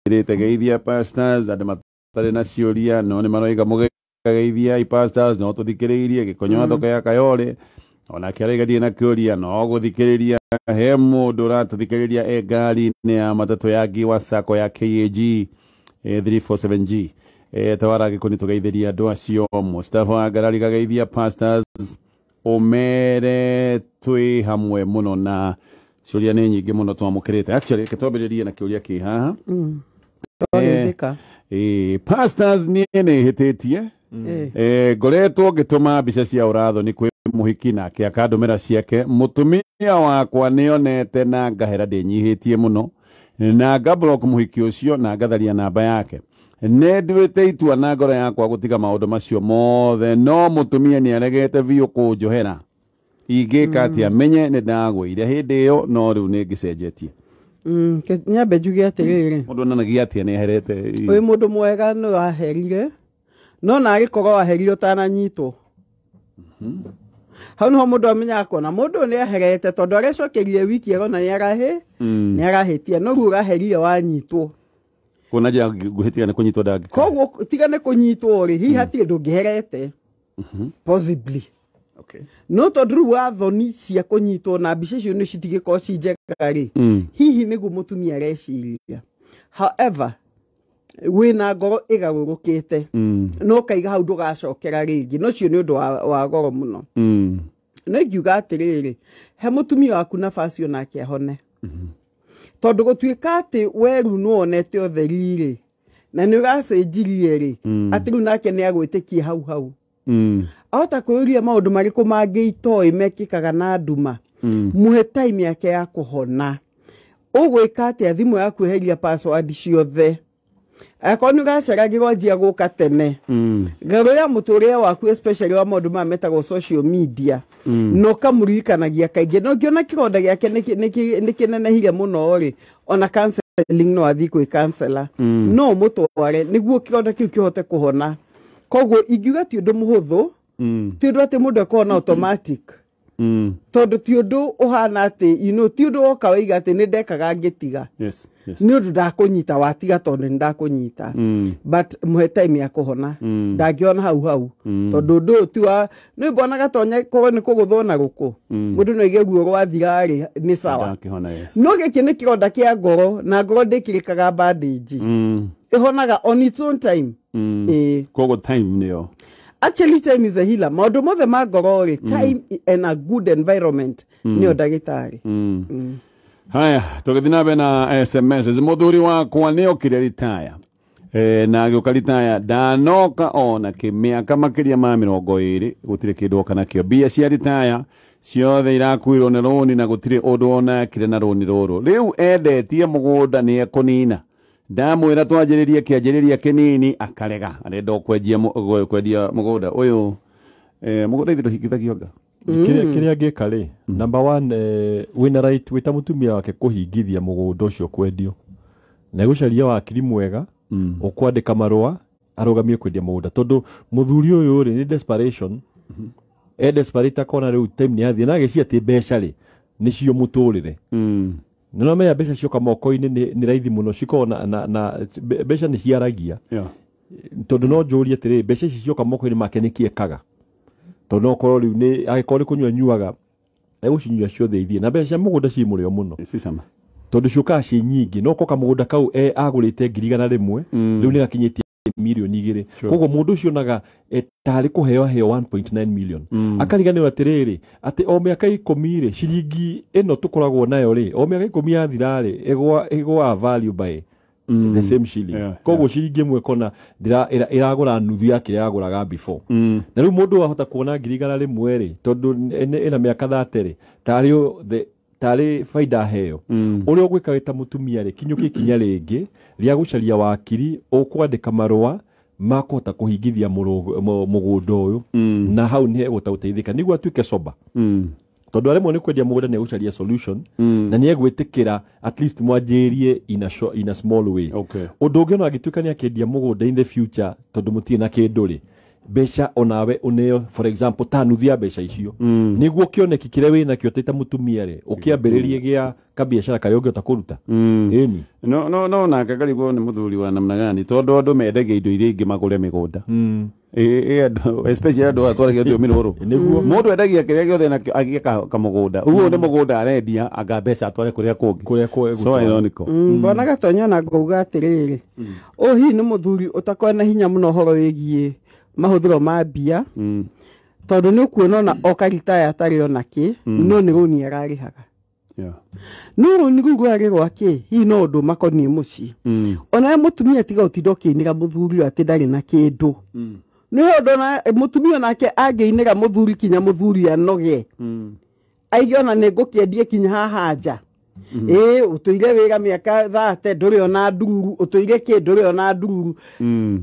rete geithia pastors and matare na cioria no ni maroiga mugeithia pastors no tuthikiririe gikonyo thoka ya kayore ona kiaraigathie na kiuria no guthikiriria he mundu ratuthikiriria ngari ni ya matatu ya giwa sako ya KAG 347G tawara gikoni tugeithiria andu acio Mustafa Ngarari gageithia pastors omere twi hamwe muno na ciuria ni nyingi muno twamukirite actually ketwambiririe na kiuria ki haha pastors ni hititie ngoretwo ngituma mbica cia uratho ni kwi muhiki nake akandumira ciake mutumia wakwa nionete na ngahera ndinyihitie muno na ngablock muhiki ucio na ngatharia namba yake nendwite itua na ngoro yakwa gutiga maundu macio mothe no mutumia ni aregete biu kunjohera igika atia menye ni ndagwire hindi iyo no riu ni ngicenjetie nyambe njuge atiriri mundu nanagia atia ni aherete uyu mundu mwega no aherire no na agikorwo aherire utananyitwo hau no mundu amenya akona mundu ni aherete tondu arecokerie wiki ero na ni arahitia no ruga aherire wanyitwo kuna ja guhitia ne kunyitwo dagi koguo tigane kunyitwo ri hi hatie ndungiherete possibly okay no tondu wa thoni cia kunyitwo na mbica cio ni citigiko cinjega ri hihi nigu mutumia areciria however wina ngoro igarurukite no kaiga hau ndugacokera ringi no cio ni undu wa goro muno no ngiuga atiriri he mutumia waku nafasi ona akehone tondu gutuika ati weru no onete otherire na ni uracenjirie ri ati riu nake ni agwitikie hau ahota kwĩria maundu mariku mangiitoi mekikaga na nduma muhe time yake ya kuhona ugwika ati thimu yaku eheria password ciothe akonu gaceragirwo njia guka tene ngaro ya muturire waku especially wa maundu mametagwo social media no kamurikanagia kaingĩ no ngiona kironda giake nikinenehire muno ri ona counseling no athi kwi counselor no mutware niguo kironda kiu kihote kuhona koguo ingiuga ti undu muhuthu ti undu ati mundu akona automatic tondu ti undu uhana ati ti undu woka wiga ati ni ndekaga ngitiga yes ni undu ndakunyita watiga tondu ndakunyita but muhe time ya kuhona ndangiona hau tondu ndu ti wa ni mbona gatonya ko ni kuguthona guku mundu no ige guo rwathira ri ni sawa no giki ni kironda kia ngoro na ngoro ndikirikaga bandage ihonaga on its own time kogo time niyo actually time is a healer maundu mothe ma ngoro ri time and a good environment ni ndagitari haya tugithina bena SMS muthuri wakwa ni okire retire na agioka retire ndanoka ona kimiaka makiria ma 20 gutire kindu kana kio bia cia retire ciothe irakwirwo ni roni na gutire undu ona kire na roni ruru riu endetie mugunda ni ekunina ndamwira twanjiririe kianjiriria kinini akarega arenda kwendia mugunda uyu mugunda ithiru hingithagioga kiria ngika ri number 1 wina right wita mutumia wake kuhingithia mugunda ucio kwendio na gucaria wakiri mwega ukwandika marua arugamie kwendia mugunda tondu muthuri uyu ri ni desperation desperate akona riu time ni athie na agicia ti mbeca ri nicio muturire no meya mbeca cioka moko-ini ni raithi muno cikona na mbeca ni ciaragia tondu no njuri atiri mbeca ici cioka moko-ini make ni kiekaga tondu no korwo riu ni agikori kunywa nyuaga egucinyua ciothe ithie na mbeca mugunda ci murio muno sisama tondu cioka ci nyingi no koka mugunda kau agurite 1,100 riu ni gakinyitie milioni 2 koguo mundu ucio naga tari kuheo 1.9 million akariganirwo atiriri ati o miaka 10 ri ciringi ino tukoragwo nayo ri o miaka 10 yathira ri egwa value by the same shilling koguo ciringi imwe kona iragura nuthu ya kire yaguraga before na riu mundu ahota kuona 1,100 ri tondu ina miaka 30 ri tari faida heo uri ogwika wita mutumia ri kinyuki kinya ringi ria gucaria wakiri ukwandika marua makota kuhingithia mugunda uyu na hau ni egota uteithika niguo atuike soba tondu aremwe ni kwendia mugunda ni gucaria solution na ni egwitikira at least mwanjirie in a small way undu ungi no agituika ni akendia mugunda in the future tondu mutie na kindu ri besha onawe uneo for example tanuthia besha icio niguo kioneki kire wina kio teta mutumia re ukiambiririe gia kabiashara kare ungiota kuruta eni no na kakarigwo ni muthuri wa namna gani tondu andu mendagia indo iria ingi magure migunda especially andu atwaragia tio miruru mundu endagia kiria giothe na agieka kamugunda uguo ni mugunda arendia anga mbeca atware kuria kungi so ironico mbona gatonyo na ngauga atiriri hi ni muthuri utakona hinya muno horo wigie mahuthiro ma mbia tondu ni kuona na okaritaya atari ona ki no ni runi ararihaga no ni gugwari gwake hi no undu makoni muci ona mutumia tiga utindo kinira muthuri ati ndari na kindu ni undu na mutumia nake angeinira muthuri kinya muthuri anoge aigiona ni ngukiendie kinya haha nja utuire wira miaka 30 nduri ona nduru utuire ki nduri ona nduru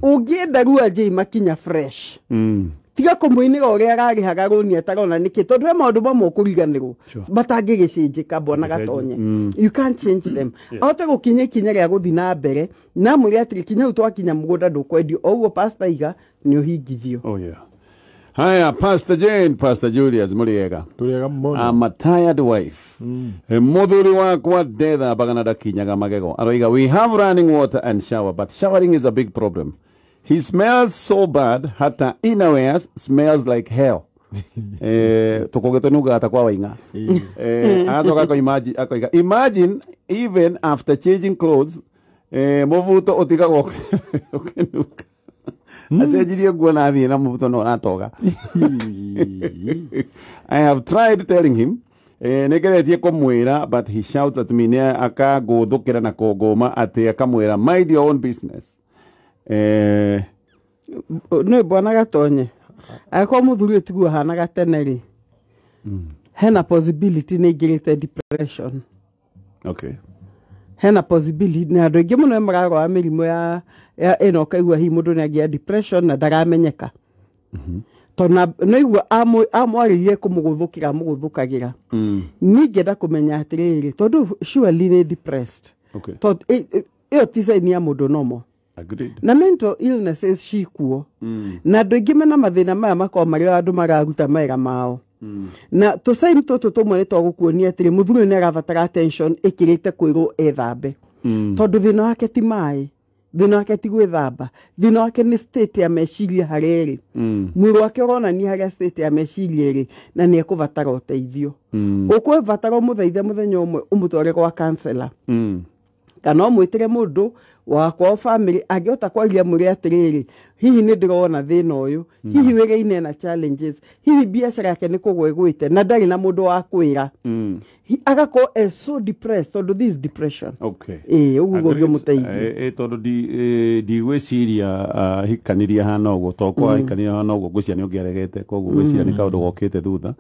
ungienda ruo nje makinya fresh tiga kumuinira uria ararihaga runi atarona niki tondu we maundu mamwe kuriganirwo batangigicinjika bona gatonye you can't change them ahote gukinya kinya ria guthi na mbere na muri atiri kinya utwa kinya mugunda ndukwendio oguo pastor iga ni uhingithio Hiya, Pastor Jane, Pastor Julius, muriega. Turiega muno. I'm a tired wife. Muthuri wakwa detha bagana da kinyaga magego. Aroiga, we have running water and shower, but showering is a big problem. He smells so bad, hata innerwears smells like hell. Tukogetenuga atakwa wainga. Azoka ko imagine even after changing clothes, muvuto otiga okenuka. Asejirie guona athie na mubuto no ratoga. I have tried telling him negeretie kumwira but he shouts at me ne akaguthukira na kugoma ati akamwira mind your own business. No bwana gatonye akwa muthuri otigwo hana gateneri hena possibility ni ngirite depression. Okay. Hena possibility na andu ingi muno maragwa mirimo ya eno kaigwa hi mundu nagia depression na daramenyeka tona no igwa amwaririe kumuguthukira muguthukagira ningenda kumenya atiriri tondu surely ni depressed to iyo tisa ni amundu nomo agreed na mental illnesses shikuo na andu ingi mena mathina maya makoma mari andu mararuta maiga mao na to sai mtoto to mwene to gukuonia atiri muthuri ni arabatara attention ikirite kwiro ethambe tondu thina wake ti mai thina wake ti gwithamba thina wake ni state ya meciria hareri mwiri wake urona ni haria state ya meciria ri na ni ekubatara uteithio ukwebatara muthaithe muthenya umwe umutware kwa counselor kana mwitire mundu wa kwa family agiota kwaria muri atiriri hihi ni ndirona thina uyu hihi wege na challenges hihi biashara yake ni kugwegwite na ndari na mundu wa kwira agako so depressed or this depression ugugo gyo mutaithi tondu di gwiciria hikaniria hana ugo tokwa hikaniria hana ugo gucia ni ungiaregete koguo gwiciria ni kaundu gokite thutha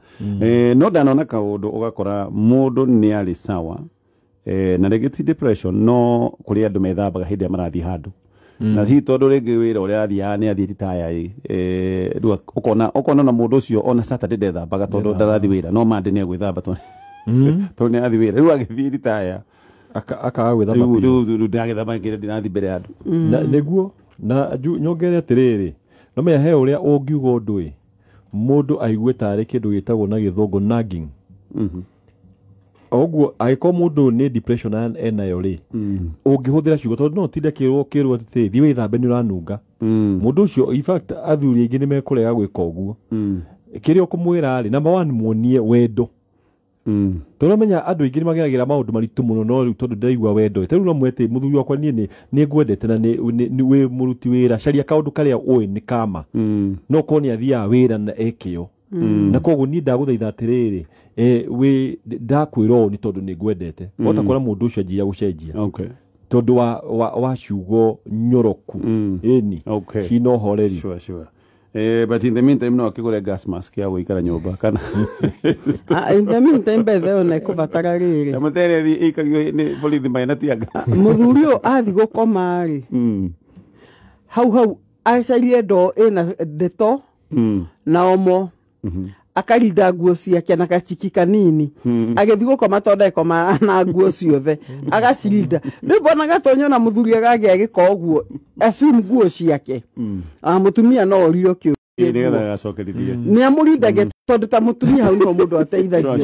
no ndanona kaundu ugakora mundu ni ari sawa na regeti depression no kuri andu methambaga hindi amarathi handu na hi tondu ringi wira uria athia ni athi retire riu ukona na mundu ucio ona Saturday ndethambaga tondu ndarathi wira no Monday ni agwithamba tondu ni athi wira riu agithi retire aka gwithamba riu ndagithamba ngira ndinathi mbere andu niguo na nyongere atiriri no menya he uria ungiuga undu mundu aigue tari kindu gitagwo na githungu nagging oguo aiko mundu ni depression enayo ri ungihuthira ciugo tondu no tinde kirwo ati thi withambe ni uranunga mundu ucio in fact athuri aingi ni mekurega gwika uguo kirio kumwira ri number 1 muonie wendo turamenya andu aingi ni mageragira maundu maritu muno no riu tondu ndaigua wendo teru no mwete muthuri wakwa ni ngwendete na ni we muruti wira caria kaundu karia oi ni kama no koni athia wira na ekio na koguo ni ndaguthaitha atiriri we ndakwiro ni tondu ni ngwendete ota kora mundu ucio njia gucenjia tondu wa ciugo nyoroku eni cino horeri sure but in the meantime no akigure gas mask ya guikara nyumba kana in the meantime bethe ona kubatara riri ya mutere ikagio ni bolithi maina tia gas muthurio athi gukoma ri hau acarie ndo ina deto na omo akarinda nguo ciake na gachiki kanini agethi gukoma tonda ikoma na nguo ciothe agacirinda riu bona gatonyo na muthuri agagia giko uguo assume nguo ciake mutumia no orio kio nigetha gacokerithie nä amå rindagia tondå ta må tumia hau no må ndå ateithagia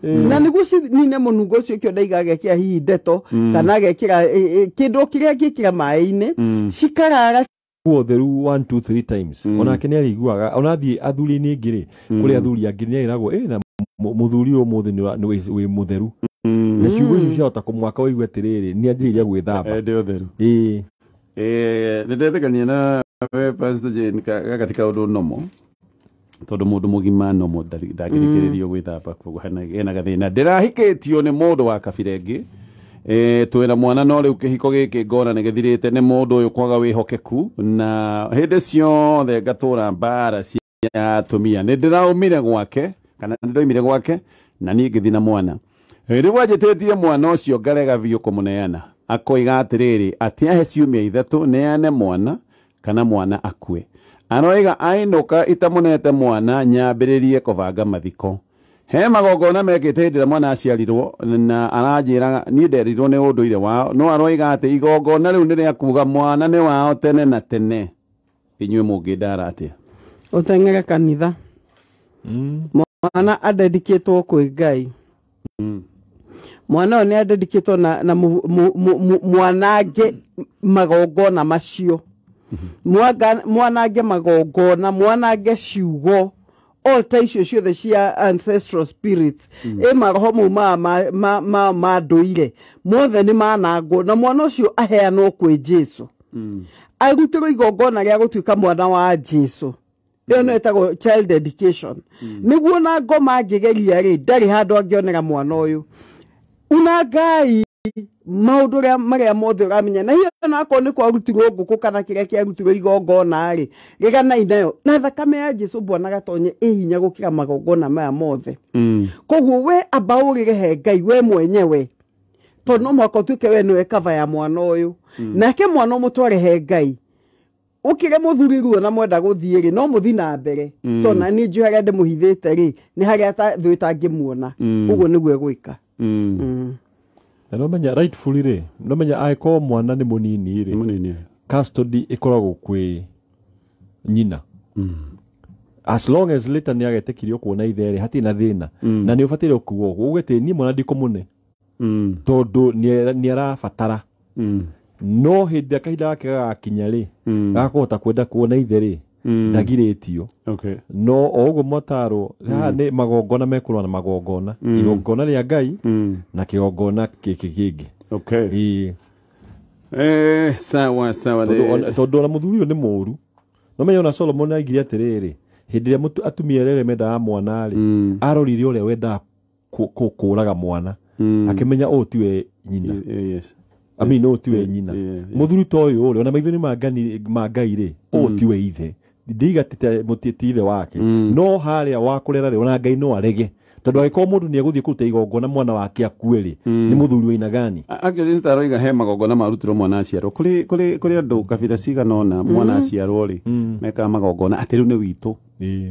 na nä guo cinine må nungo å cio kä o ndaiga agäkä ra hihi ndeto kana agäkä ra kä ndå kä rä a angä kä ra maä-inä cikarara kuo theru 1 2 3 times onake nä ariguaga ona thiä athuri-inä ingä rä kå rä athuri angä nä airagwo na må thuri å må thä wä må theru na ciugo icio ciahota kå mwaka waigue atä rä rä nä anjä rä ria gwä thamba ndä å theru nä ndetäkania na Pastor Jane katika å ndå nomo tondå må ndå må gima nomo ndangä rä kä rä rio gwä thamba koguo hena gathä na ndä rahikä tio nä må ndå wa kabira ä ngä twä na mwana no rä u kä hiko gä kä ngona nä gäthirä te nä må ndå å yå kwaga wä hokeku na hä ndä ciothe ngatå ra mbara cia atumia nä ndä raumire gwake kana nä ndoimire gwake na niä ngä thi na mwana rä u anjä tie mwana å cio ngarega biå kå må neana akoiga atä rä rä atä ahe ciumia ithatå neane mwana kana mwana akue aroiga ainũka itamunete mwana nyambä rä rie kå banga mathiko he magongona mekä te hä ndä ä mwana aciarirwo na aranjä ra niä nderirwo nä å ndå ire wao no aroiga atä igongona rä u nä rä a kuga mwana nä wao tene na tene inyuä må ngä ndara atä å teng'ere kanitha mwana andedikätwo kwä Ngai mwana å nä andedikätwo na mwanange magongona macio mwanange magongona mwanange ciugo ta icio ciothe cia ancestral spirits maroho mau ma ndũire mothe nĩ manangwo na mwana ũcio aheanwo kwĩ Jesu arutĩrwo igongona rĩa gũtuĩka mwana wa Jesu ĩyo nĩ ĩtagwo child education nĩguo na ngoma angĩgeria rĩ ndarĩ handũ angĩonera mwana ũyũ una Ngai maũndũ marĩa mothe ũramenya na hiyo nako nĩ kwarutirwo ngũkũ kana kĩrĩa kĩarutirwo igongona rĩ gĩganai nayo na thakame ya Jesu Bwana gatonye hinya gũkĩra magongona maya mothe koguo we amba ũrĩre he Ngai we mwenyewe tondũ no mũhaka ũtuĩke we nĩwe kaba ya mwana ũyũ nake mwana ũmũtware he Ngai ũkĩre mũthuri ruo na mwenda gũthiĩ rĩ no mũthi na mbere tondũ na niĩ njũĩ harĩa ndĩmũhithĩte rĩ nĩ harĩa thũ ĩtangĩmuona ũguo nĩguo egwĩka na no menya rightfully rĩ no menya angĩkorwo mwana nĩ mũnini rĩ custody ĩkoragwo kwĩ nyina as long as later nĩ agetĩkirio kuona ithe rĩ hatirĩ na thĩna na nĩ ũbataire kuuga ũguo ũgĩtĩ niĩ mwana ndikũmũne tondũ nĩ arabatara no hĩndĩ ĩrĩa kahinda gake gagakinya rĩ gakũhota kwenda kuona ithe rĩ ndagirĩtio no o ũguo mwatarwo haha nĩ magongona mekũrũa na magongona igongona rĩa Ngai na kĩgongona gĩkĩ kĩngĩ sawa tondũ ona mũthuri ũyũ nĩ mũũru no menya ona Solomon aigire atĩrĩrĩ hĩndĩ ĩrĩa atumia erĩ mendaga mwana rĩ arorire ũrĩa wendaga kũũraga mwana akĩmenya ũũ tiwe nyina ũũ tiwe nyina mũthuri ta ũyũ rĩ ona maitho-inĩ ma Ngai rĩ ũũ tiwe ithe ndigatĩte mũtĩti ithe wake no harĩa wa kũrera rĩ ona Ngai no arege tondũ angĩkorwo mũndũ nĩ egũthiĩ kũruta igongona mwana wake akue rĩ nĩ mũthuri wĩna gani akĩrĩ nĩ taroiga he magongona marutirwo mwana aciarwo kũrĩ andũ kabira cigana ũna mwana aciarwo rĩ mekaga magongona atĩ rĩu nĩ witũ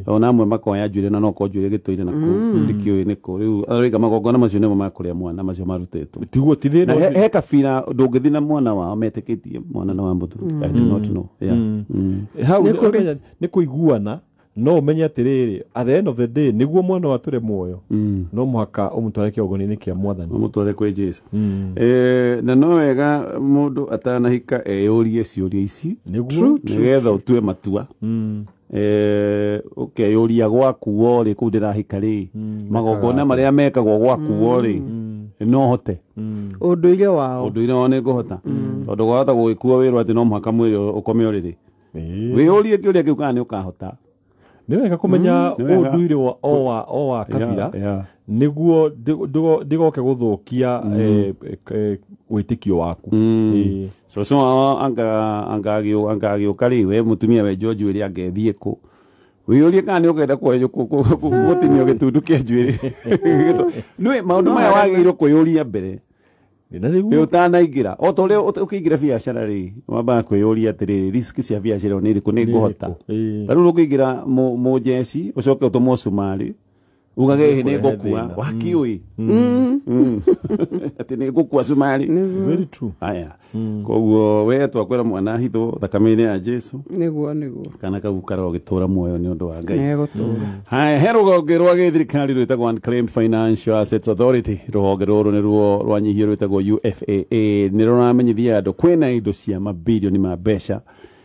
ona amwe makoya njuĩrĩ na no korwo njuĩrĩ gĩtũ-inĩ nakũu ndikĩũĩ nĩkũ rĩu aroiga magongona macio nĩmo makũrĩa mwana macio marutĩtwo tiguo ti thĩna he kabira ndũngĩthi na mwana wao metĩkĩtie mwana na wa mũthuri I do not know hau nĩ kũiguana no ũmenye atĩrĩrĩ at the end of the day nĩguo mwana watũre muoyo no mũhaka ũmũtware kĩgongona-inĩ kĩa Mwathani ũmũtware kwĩ Jesu na no wega mũndũ atanahika eyũrie ciũria ici nĩgetha ũtue matua ũkeyũria gwakuo rĩ kũu ndĩrahika rĩ magongona marĩa mekagwo gwakuo rĩ no hote ũndũire wao nĩ ngũhota tondũ gwahota gũgĩkuo wĩrwo atĩ no mũhaka mwĩrĩ ũkome ũrĩrĩ wĩyũrie kĩũria kĩu kana nĩ ũkahota nĩ wega kũmenya ũndũire wa kabira nĩguo ndĩgoke gũthũkia wĩtĩkio waku coco wao angagĩũka rĩ we mũtumia we George ũrĩa angethiĩ kũ wĩyũrie kana nĩ ũkenda gũtinio gĩtundu kĩa njuĩrĩ nĩ maũndũ maya wagĩrĩirwo kwĩyũria mbere ũtanaingĩra o ta ũrĩa ũkĩingĩra biacara rĩ wambaga kwĩyũria atĩrĩrĩ risk cia biacara nĩ irĩkũ nĩ ngũhota ta rĩu ũkĩingĩra mũjeci ũcoke ũtũmwo cumarĩ ugage ne gokua wakiui ati ne gokua sumari very true aya koguo we twakwira mwana hitho thakame-ini ya Jesu niguo kana kagukara ugitura muoyo ni undu wa Ngai negutura haya he rũhonge rwa gĩthirikari rwĩtagwo Unclaimed Financial Assets Authority rũhonge rũrũ nĩruo rwanyihio rwĩtagwo UFAA nĩ rũramenyithia andũ kwĩna indo cia mabilioni ma mbeca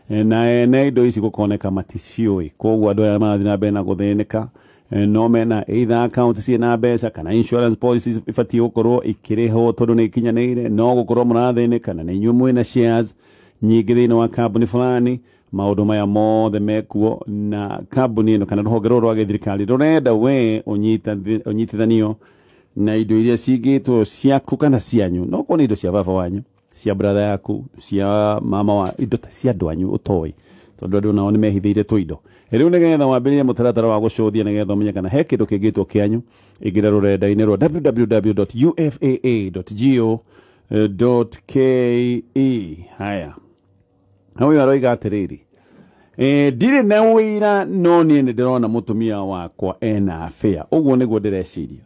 na indo ici gũkoneka maticiũĩ koguo andũ arĩa marathiĩ na mbere na gũthĩnĩka no mena either account ciĩna mbeca kana insurance policies ibatiĩ gũkorwo ikĩrĩhwo tondũ nĩ ikinyanĩire no gũkorwo mũrathĩnĩka na nĩ inyuĩ mwĩna shares nyingĩ thĩinĩ wa kambuni fulani maũndũ maya mothe mekuo na kambuni ĩno kana rũhonge rũrũ rwa gĩthirikari rũrenda we ũnyitithanio na indo iria cingĩtwo ciaku kana cianyu no korwo nĩ indo cia baba wanyu cia brother yaku cia mama wa indo ta cia andũ anyu ũtoĩ tondũ andũ nao nĩ mehithĩire tũindo rĩu nĩgetha wambĩrĩrie mũtaratara wa gũcũthia nĩgetha ũmenye kana he kĩndũ kĩngĩtwo kĩanyu ingĩra rũrenda-inĩ rwa www.ufaa.go.ke haya ũyũ aroiga atĩrĩrĩ ndirĩ na wĩra no niĩ nĩ ndĩrona mũtumia wakwa ena affair ũguo nĩguo ndĩreciria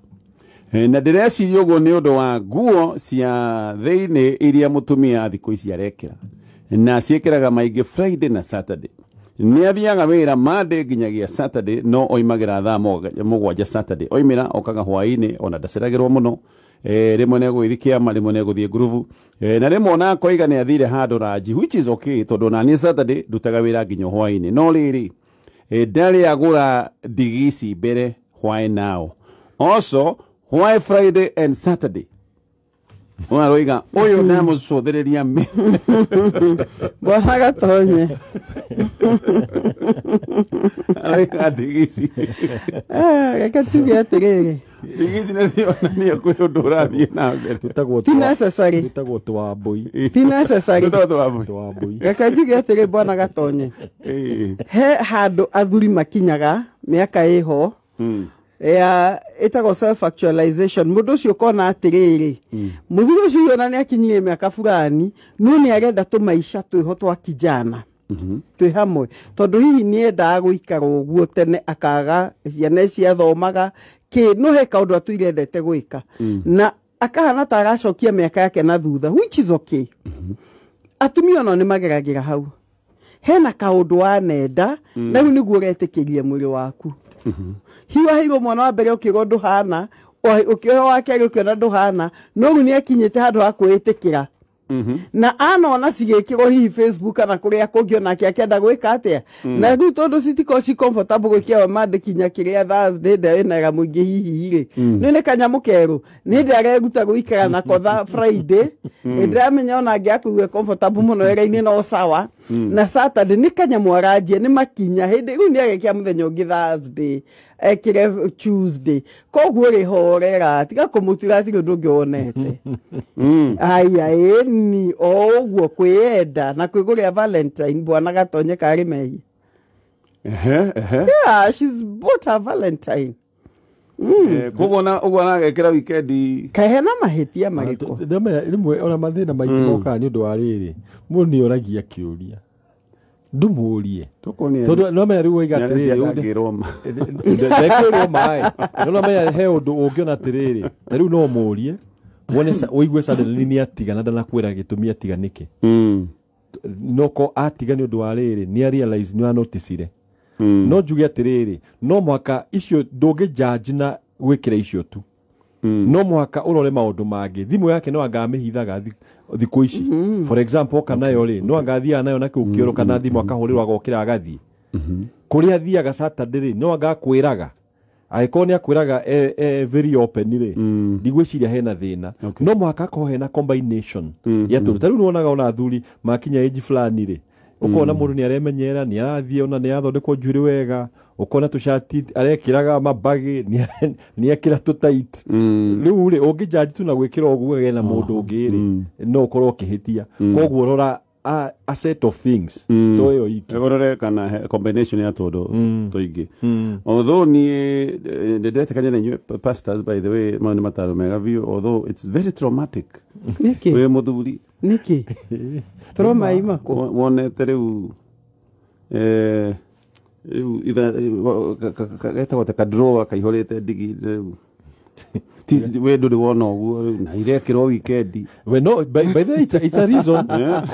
na ndĩreciria ũguo nĩ ũndũ wa nguo cia thĩinĩ iria mũtumia thikũ ici arekĩra na ciĩkĩraga maingĩ Friday na Saturday nĩ athiaga wĩra Monday nginyagia Saturday no oimagĩra thaa mũgwanja Saturday oimĩra okaga hwaĩ-inĩ ona ndaceragĩrwo mũno rĩmwe nĩ egũgĩthiĩ kĩama rĩmwe nĩ egũthiĩ ngurubu na rĩmwe ona akoiga nĩ athire handũ ranji which is okay tondũ na niĩ Saturday ndutaga wĩra nginya hwaĩ-inĩ no rĩrĩ ndarĩ agũra ndigi ici mbere why now also why Friday and Saturday Unaroiga ũyũ ndamũcũthĩrĩria bwana gatonye areka ndigisi reke tuge atĩrĩrĩ ndigisi nĩcionania kwĩ ũndũ ũrathiĩ na mbere ti necessary twĩtagwo twambũi ti necessary twambũi reke tuge atĩrĩ bwana gatonye he handũ athuri makinyaga mĩaka ĩho ĩtagwo self actualization mũndũ ũcio kona atĩrĩrĩ mũthuri ũcio ona nĩ akinyire mĩaka fulani no nĩ arenda tũmaica twĩho twa kijana twĩ hamwe tondũ hihi nĩ endaga gũikara ũguo tene akaga ciana ciathomaga no he kaũndũ atũirendete gwĩka na akahana ta agacokia mĩaka yake na thutha which is okay atumia ono nĩ mageragĩra hau hena kaũndũ wanenda na rĩu nĩguo ũretĩkĩrie mwĩrĩ waku hiwa higo mwana wa mbere ũkĩrwo ndũhana ũkĩoho wa kerĩ ũkĩona ndũhana no rĩu nĩ akinyĩte handũ ha kwĩĩtĩkĩra na anona cigĩkĩrwo hihi Facebook kana kũrĩa kũngĩ onake akĩenda gwĩka atĩa na rĩu tondũ citiko ci comfortable gwĩkĩra Monday kinya kĩrĩa Thursday ndewĩnaga mũingĩ hihi-rĩ nĩ kanyamũ kerũ nĩ ndareruta gũikara nako Friday ndĩramenya ona angĩakũigua comfortable mũno wĩra-inĩ no sawa na Saturday nĩ kanyamũ aranjia nĩ makinya hĩndĩ rĩu nĩ agĩkia mũthenya ũngĩ Thursday ekĩre Tuesday koguo rĩ horera tiga kũmũtuga atĩ ũndũ ũngĩ wonete aya ĩni ũguo kwĩenda na kwĩgũrĩa Valentine bwana gatonye karĩ mehia yeah she's bought her Valentine koguo na ũguo nagekĩra weekend kahe na mahĩtia marĩkũ rĩmwe ona mathĩna maingĩ mokaga nĩ ũndũ wa rĩrĩ mũndũ nĩ oragia kĩũria ndũmũrie tondũ no menya rĩu oiga atĩrĩrĩ ndekĩrwo maĩ no menya he ũndũ ũngĩona atĩrĩrĩ ta rĩu no mũrie wone ũigue suddenly nĩ atiga na ndanakwĩra gĩtũmi atiga nĩkĩ no ko atiga nĩ ũndũ wa rĩrĩ nĩ realize nĩ anoticire no njuge atĩrĩrĩ no mwaka icio ndũngĩjanji na gwĩkĩra icio tu no mwaka ũrore maũndũ mangĩ thimũ yake no angamĩhithaga thikũ ici for example kanayo rĩ no angathiaga nayo na kĩu kĩoro kana thimũ akahũrĩrwo agokĩra agathiĩ kũrĩa athiaga Saturday rĩ no angakwĩraga angĩkorwo nĩ akwĩraga very open rĩ ndigwĩciria hena thĩna no mwaka akorwo hena combination ya tondũ ta rĩu nĩwonaga ona athuri makinya age fulani rĩ ukona mũndũ nĩ aremenyera nĩ arathiĩ ona nĩ athondekwo njuĩrĩ wega ukona tũshati arekĩraga mabagi nĩ ekĩra tũtait rĩu rĩ ũngĩjanji tu na gwĩkĩra ũguo gena mũndũ ũngĩ rĩ no ũkorwo ũkĩhĩtia koguo rora a set of things toyo iki egorore kana combination ya todo toingi although ni ndetekanya na new pastors by the way maana mataro mega view although it's very traumatic we muthuri niki trauma imako wonete riu Geta wata kadroa kaihorete digi ti we do wona uguo na irekirwo weekend we no by the way it's a reason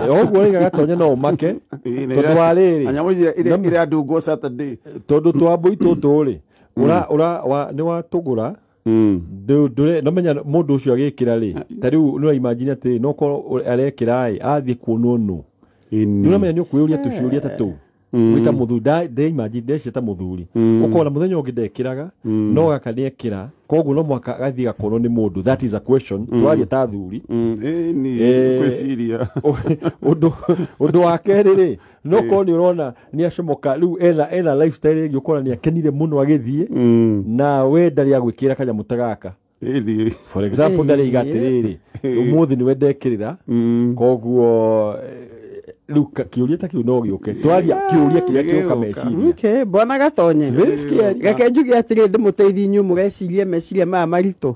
ogwo ri gatonya no make tondu wariri anyamu ire andu go Saturday tondu twambu itutu ri ura ni watugura ndure no menya mundu ucio agikira ri tariu no imagine ati no ko arekira athi kuono no ndure menya ni ukuyuria tuciuria tatu wita muthuri de imagine ndeceta muthuri ukona muthenya ungi ndekiraga no gakaniekira koguo no mwaka gathi gakorwo ni mundu. That is a question twaria ta thuri ni kwiciria undu wa keri ri no ko ni urona ni acomoka riu ena lifestyle igi ukora ni akenire muno agithie na we ndari agwikira kanya mutagaka for example ndari igatiriri umuthi ni we ndekirira koguo Luka kiuria ta kiu no gioke twaria kiuria kiria kioka meciria okay bona gatonye gake njugi atire ndimuteithie nyu mugecirie meciria maya marito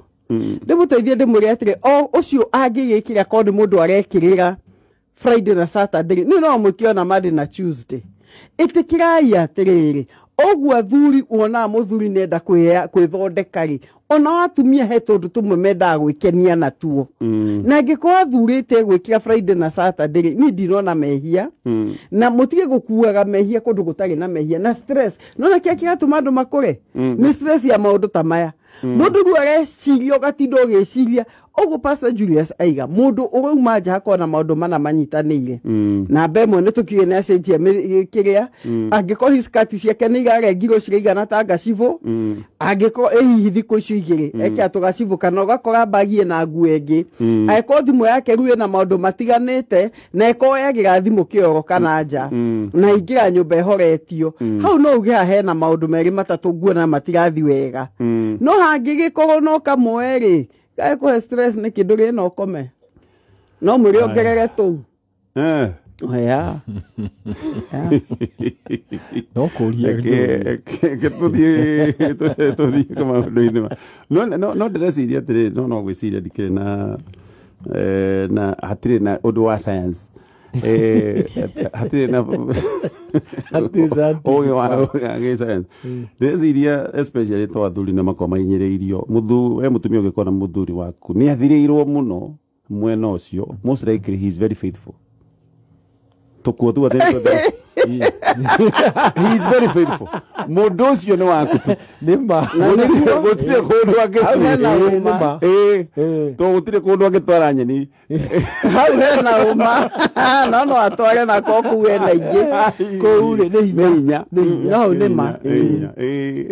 ndimuteithie ndimuri atire o ucio angigikira ko ndi mundu arekirira Friday na Saturday ni no mukiona Monday na Tuesday itikirai atiriri ogwa thuri wona muthuri nenda kwithondekari ona watumia he tondu tumwe menda gwikenia na tuo na ngikwa thurite gwikira Friday na Saturday ni ndirona mehia na mutige gukuaga mehia kundu gutari na mehia na stress nona kia kiratuma andu makure ni stress ya maundu ta maya mundu ruare cirio gatindo giciria ogo Pastor Julius aiga mundu urauma nja hakona maundu mana manyitanire na mbemwe nitukiye na cenjia kiria angiko hiskati ciake ni garengiro cirigana ta gacivo angiko ehihi thiku icio igiri eke atugacivo kana ugakora bagie na nguengi aiko thimu yake ruwe na maundu matiganite na eko yagira thimu kioro kana nja na ingira nyumba ehoretio hau no uge hena maundu meri matatu nguona matirathi wega no hangigikoro no kamweri kai ko stress ne kidure no kome no muri ogerere tu oya no kuria ke tu di kama ndoine no ndresiria tire no gwiciria dikire na hatire na odo wa science hatire na oyo wa science ndresiria especially to athuri na makoma inyireirio mutumia ugikona muthuri waku ni athirirwo muno mwena ucio most likely he is very faithful tukuo tu atento he is very faithful mundu ucio ni waku tu nima gutire kundu angituma to gutire kundu angitwara nyeni hau hena uma no atware na koku we na ingi kuure ni hinya no nima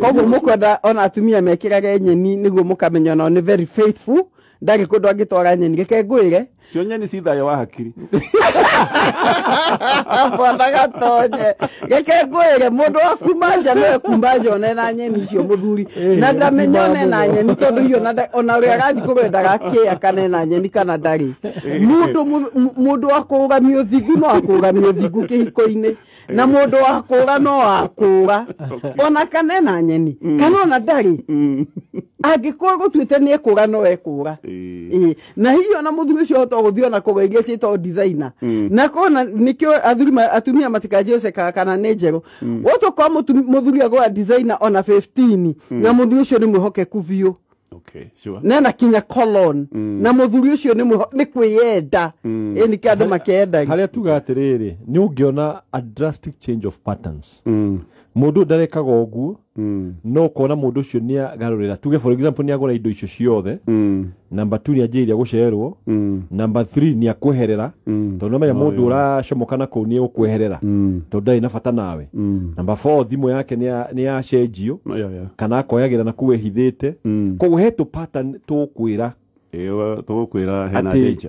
koguo mukwenda ona atumia mekiraga nyeni niguo mukamenya no ni very faithful ndagi kundu angitwara nyeni geke ngwire cio nyeni cithayo wa hakiri bona gatonye geke ngwire mundu akumanja no kumanja one na nyeni cio muthuri na ndamenyone na nyeni tondu iyo ona uri agathi kurenda gakia kana na nyeni kana ndari mundu akugamio thigu no akugamio thigu kihiko-ini na mundu akura no akura ona kana na nyeni kana ona ndari agikora gutwite ni ekura no ekura na hiyo na muthuri cio to guthio na kugeria cito designer na kona nikio atumia matikaje oseka kana nejero woto kwa muthuri agwa designer ona 15 na muthuri cio ni muhoke kuvio okay sure na kinya colon na muthuri cio ni kwiyenda ni kiandu makenda haria tuga atiriri ni ungiona a drastic change of patterns mundu ndarekaga oguo no kona mundu cio ni agarurira tuge for example ni agora indo icio ciothe number 2 ni ajiria gucererwo number 3 ni akweherera tondu menya mundu uracomokana ku ni ukweherera tondu ndai na bata nawe number 4 thimu yake ni acenjio kana akoyagira na kuwe hithite koguo hetu pattern tukwira tugukwira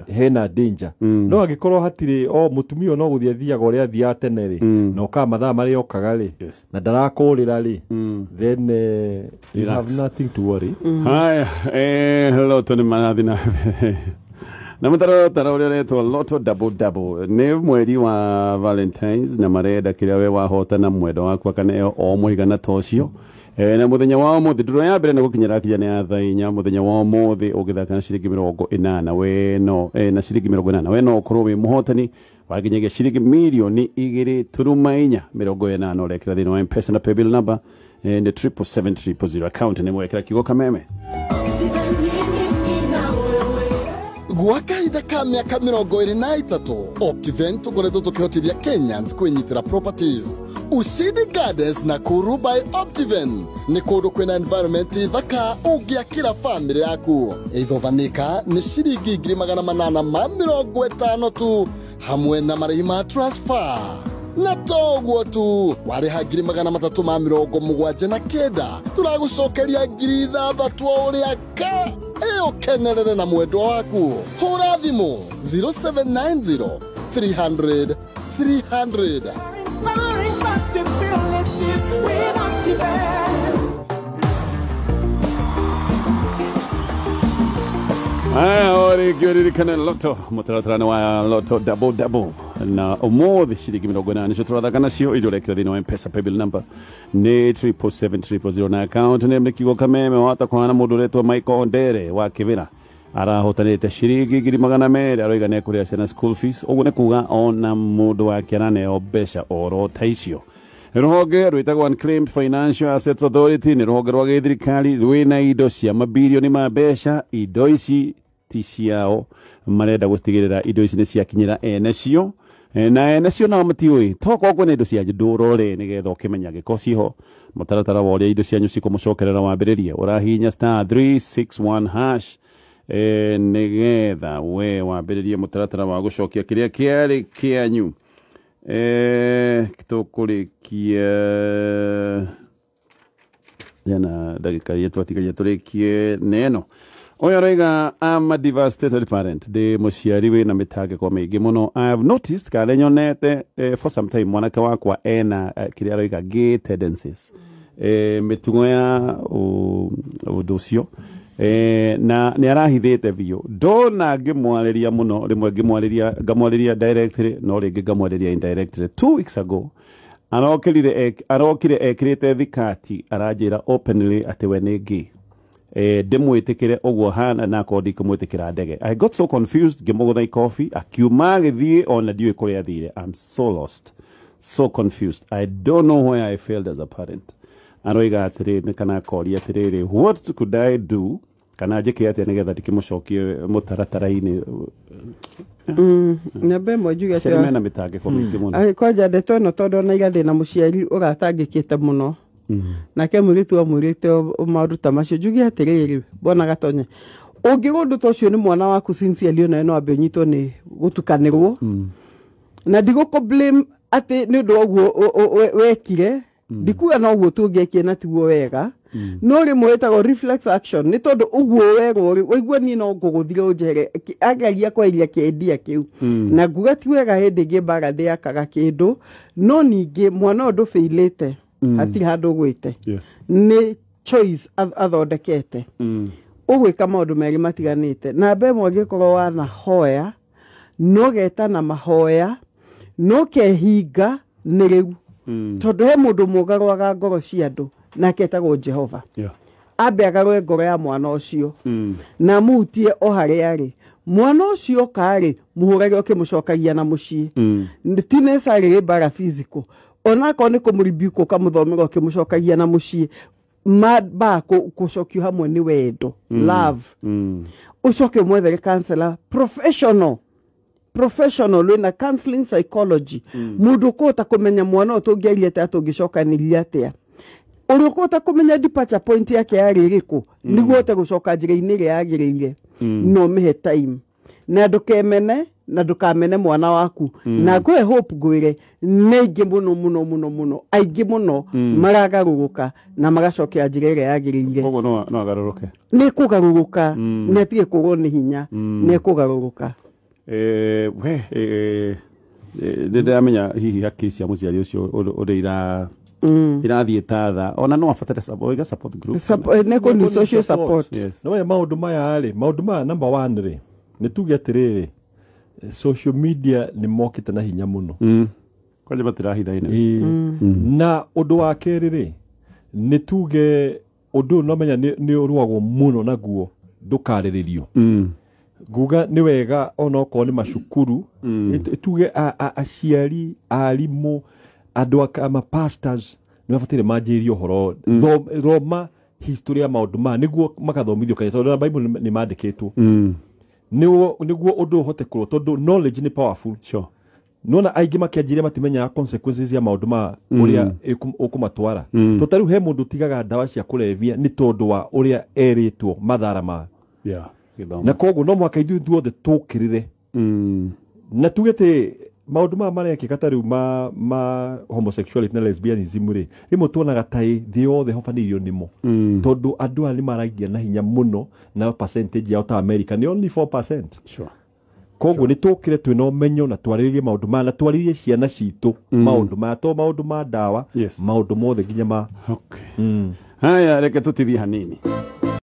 hena danger no agikorwo hatire mutumia no guthia thiaga uria thia tene ri no ka mathaa mari okaga ri na ndarakurira ri then you have nothing to worry hi hello Tony Manathina na mutaro uria retwo Lotto double ni mweri wa Valentines na marenda kiria we wahotana mwendo wakwa kana o muigana tocio na muthenya wa muthi nduro ya mbere na gukinyira kijana ya thainya muthenya wa muthi ugithaka na ciringi 80 we no na ciringi 80 we no ukorwo wi muhotani wakinyagia ciringi mirioni 2.80 urekera thini wa M-Pesa na paybill number ni 77700 account ni mwekera kigo kameme gwa kahinda ka miaka 23 Optivent tukoretwo tukihotithia Kenyans kwinyitira properties. Ushindi Gardens na Kuru by Optivent ni kundu kwina environment thaka ungiakira family yaku. Ithovanika ni ciringi 850 tu hamwe na marĩhi ma transfer. Na toguo tu warĩha 379 turagucokeria 6,000 uria ka ukenerere na mwendwa waku. Hũra thimũ 0790 300 300. ori kioririkana loto mutaratarana wa loto double na umuthi ciringi 80 nicio turathaka nacio irurekera thini wa M-Pesa paybill number ni 77700 na account name ni kigo kameme wata kwana mundu retwa Michael Ondere wa Kivira arahotanite ciringi 200 aroiga ne kuria ciana school fees uguo ni kuga ona mundu wake araneo mbeca oro taicio. Ruhonge rwitagwo Unclaimed Financial Assets Authority ni ruhonge rwa githirikari rwina indo cia mabilioni ma mbeca. Indo ici ti ciao marenda gustigirira indo ici ni ciakinyira enecio na enecio na matiui toko ko ni indo cia ndurore ni getho kimenya giko ciho mutaratara wa uria indo cianyu cikumucokerera wambiririe urahinya *361# ni getha we wambiririe mutaratara wa gucokia kiria kiari kianyu. Tukurikia jana dakika yetu atigaje turikie neno oyo roiga I'm a devastated parent de muciari we na mitage kwa mingi muno. I have noticed kana nyonete for some time mwanake wakwa ena kiria roiga gay tendencies mitugo ya uducio na ni arahithite biyo ndona ngimwariria muno rimwe ngamwariria directly no ringi ngamwariria indirectly. 2 weeks ago arokire ekirite thikati aranjira openly ati we ni gay ndimwitikire uguo hana na kodi kumwitikira ndege. I got so confused ngimugutha coffee akiuma githie ona ndiwe kuria athire. I'm so lost, so confused. I don't know where I failed as a parent. Aroiga atiri ni kana koria atiriri what could I do kana njike atia nigetha ndikimucokie mutaratara-ini nyambe mojuga cia mena mitage kwa mingi muno koja ndeto no todo na igande na muciari uratangikite muno na ke muritu amurite maundu ta macio njugi atiriri bona gatonye ungigundu tocio ni mwana waku sincerely no eno abe nyito ni gutukanirwo na ndiguko blame ati ni ndu oguo wekire ndikuga no guo tungekie na tiguo wega no ri mwetago reflex action ni tondu uguo wego wigua ni no nguguthire unjere agaria kwa iria kiendia kiu na nguga ti wega hindi ngimbaga ndiakaga kindu no ningi mwana undu feilete hatiri handu gwite ni choice athondekete ugwika maundu meri matiganite na mbe mwangikorwo wana hoya no geta na mahoya no kehinga ni riu tondu he mundu mugarwaga ngoro cia andu na ketagwo Jehova ambe agarwe ngoro ya mwana ucio na muhutie o hari ari mwana ucio kari muhurage okimucokagia na mucii ti necessarily bara physical ona ko ni kumuribuko kamuthomera okimucokagia na mucii ba kucokio hamwe ni wendo love ucoke mwethere counselor professional wina counseling psychology mundu ko ta kumenya mwana utungeria ta tungicokaniriria atia uruko ta kumenya departure point yake yari iriku niguo te gucoka njira-ini ria yagiriire no mihe time na ndukemene na ndukamene mwana waku na kwe hope gwire neingi muno aingi muno maragaruruka na magacokia njira ria yagiriire uguo no agaruruke ni kugaruruka netige kugwo ni hinya ni kugaruruka ndamenya hihi hakiri cia muciari ucio urira irathie tatha ona no afatire support group neko ni social support no ya maundu maya ari maundu maya number 1 ri ni tuge atiriri social media ni mokite na hinya muno kwaje batirahithaine na undu wa keri ri ni tuge undu no menya ni uruagwo muno naguo ndukariririo guga ni wega onoko ni macukuru tuge aciari arimu andu ama pastors ni mabatire manjirio horo roma history ya maundu ma niguo makathomithio kanitha tondu Bible ni mandikitwo niguo undu uhote kurwo tondu knowledge ni powerful. Sure. Nona aingi makianjiria matimenya consequences ya maundu ma uria ukumatwara to taru he mundu tigaga ndawa cia kulevia ni tondu wa uria eritwo mathara ma na koguo no mwaka ithu othe tukirire na tugete maundu ma marekika taru ma homosexuality na lesbianism ri imo tuonaga tai thi othe hofanirio nimo tondu andu ali maragia na hinya muno na percentage ya ta America ni only 4%. Sure. Koguo ni tukire twina umenyo na twaririe maundu ma na twaririe ciana citu maundu ma to maundu ma dawa maundu mothe nginya ma haya reke tutithie hanini.